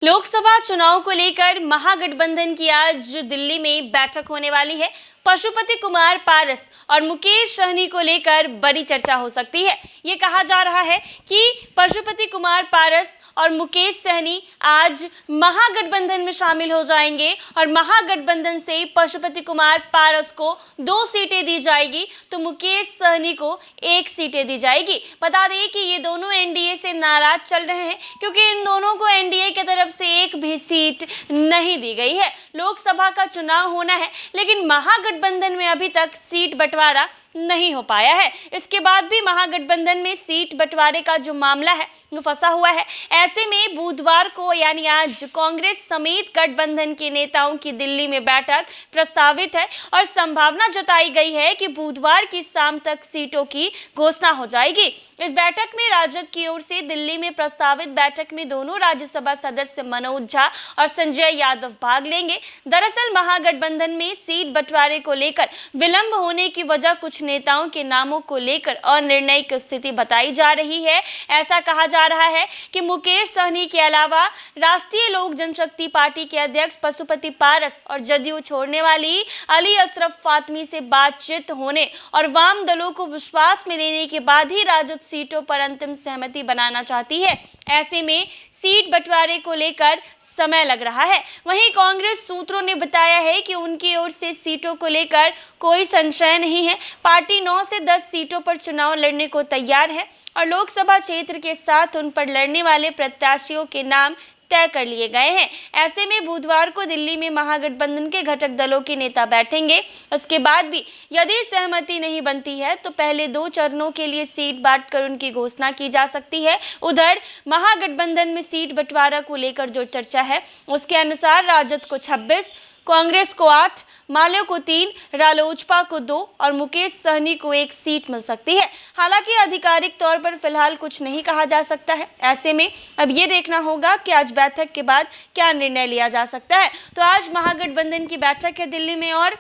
लोकसभा चुनाव को लेकर महागठबंधन की आज दिल्ली में बैठक होने वाली है। पशुपति कुमार पारस और मुकेश सहनी को लेकर बड़ी चर्चा हो सकती है। ये कहा जा रहा है कि पशुपति कुमार पारस और मुकेश सहनी आज महागठबंधन में शामिल हो जाएंगे और महागठबंधन से पशुपति कुमार पारस को 2 सीटें दी जाएगी तो मुकेश सहनी को 1 सीटें दी जाएगी। बता दें कि ये दोनों एनडीए से नाराज चल रहे हैं क्योंकि इन दोनों को एनडीए की तरफ से एक भी सीट नहीं दी गई है। लोकसभा का चुनाव होना है लेकिन महागठबंधन में अभी तक सीट बंटवारा नहीं हो पाया है। इसके बाद भी महागठबंधन में सीट बंटवारे का जो मामला है वो फंसा हुआ है। ऐसे में बुधवार को यानी आज कांग्रेस समेत गठबंधन के नेताओं की दिल्ली में बैठक प्रस्तावित है और संभावना जताई गई है कि बुधवार की शाम तक सीटों की घोषणा हो जाएगी। इस बैठक में राजद की ओर से दिल्ली में प्रस्तावित बैठक में दोनों राज्यसभा सदस्य मनोज झा और संजय यादव भाग लेंगे। दरअसल महागठबंधन में सीट बंटवारे को लेकर विलंब होने की वजह कुछ नेताओं के नामों को लेकर अनिर्णायक स्थिति बताई जा रही है। ऐसा कहा जा रहा है कि मुकेश सहनी के अलावा राष्ट्रीय लोक जनशक्ति पार्टी के अध्यक्ष पशुपति पारस और जदयू छोड़ने वाली अली अशरफ फातमी से बातचीत होने और वाम दलों को विश्वास में लेने के बाद ही राजद सीटों पर अंतिम सहमति बनाना चाहती है। ऐसे में सीट बंटवारे को लेकर समय लग रहा है। वहीं कांग्रेस सूत्रों ने बताया है कि उनकी ओर से सीटों को लेकर कोई संशय नहीं है। पार्टी 9 से 10 सीटों पर चुनाव लड़ने को तैयार है और लोकसभा क्षेत्र के साथ उन पर लड़ने वाले प्रत्याशियों के नाम तय कर लिए गए हैं। ऐसे में बुधवार को दिल्ली में महागठबंधन के घटक दलों के नेता बैठेंगे। उसके बाद भी यदि सहमति नहीं बनती है तो पहले 2 चरणों के लिए सीट बांटकर उनकी घोषणा की जा सकती है। उधर महागठबंधन में सीट बंटवारा को लेकर जो चर्चा है उसके अनुसार राजद को 26, कांग्रेस को 8, माले को 3, रालोजपा को 2 और मुकेश सहनी को 1 सीट मिल सकती है। हालांकि आधिकारिक तौर पर फिलहाल कुछ नहीं कहा जा सकता है। ऐसे में अब ये देखना होगा कि आज बैठक के बाद क्या निर्णय लिया जा सकता है। तो आज महागठबंधन की बैठक है दिल्ली में और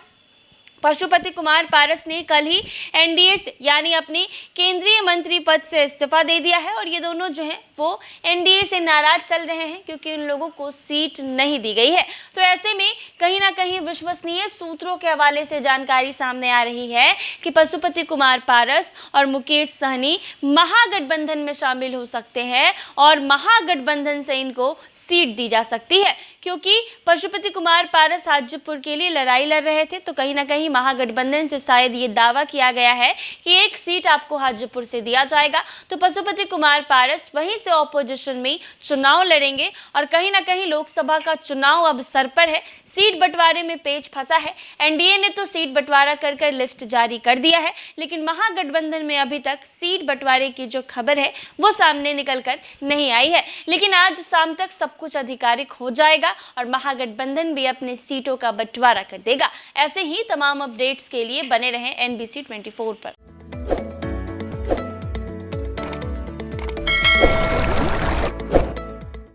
पशुपति कुमार पारस ने कल ही एनडीए से यानी अपनी केंद्रीय मंत्री पद से इस्तीफा दे दिया है और ये दोनों जो हैं वो एनडीए से नाराज चल रहे हैं क्योंकि उन लोगों को सीट नहीं दी गई है। तो ऐसे में कहीं ना कहीं विश्वसनीय सूत्रों के हवाले से जानकारी सामने आ रही है कि पशुपति कुमार पारस और मुकेश सहनी महागठबंधन में शामिल हो सकते हैं और महागठबंधन से इनको सीट दी जा सकती है क्योंकि पशुपति कुमार पारस हाजीपुर के लिए लड़ाई लड़ रहे थे। तो कहीं ना कहीं महागठबंधन से शायद ये दावा किया गया है कि 1 सीट आपको हाजीपुर से दिया जाएगा। तो पशुपति कुमार पारस वहीं से ऑपोजिशन में चुनाव लड़ेंगे और कहीं ना कहीं लोकसभा का चुनाव अब सर पर है। सीट बंटवारे में पेच फंसा है। एनडीए ने तो सीट बंटवारा कर लिस्ट जारी कर दिया है लेकिन महागठबंधन में अभी तक सीट बंटवारे की जो खबर है वो सामने निकल कर नहीं आई है। लेकिन आज शाम तक सब कुछ आधिकारिक हो जाएगा और महागठबंधन भी अपने सीटों का बंटवारा कर देगा। ऐसे ही तमाम अपडेट्स के लिए बने रहें NBC 24 पर।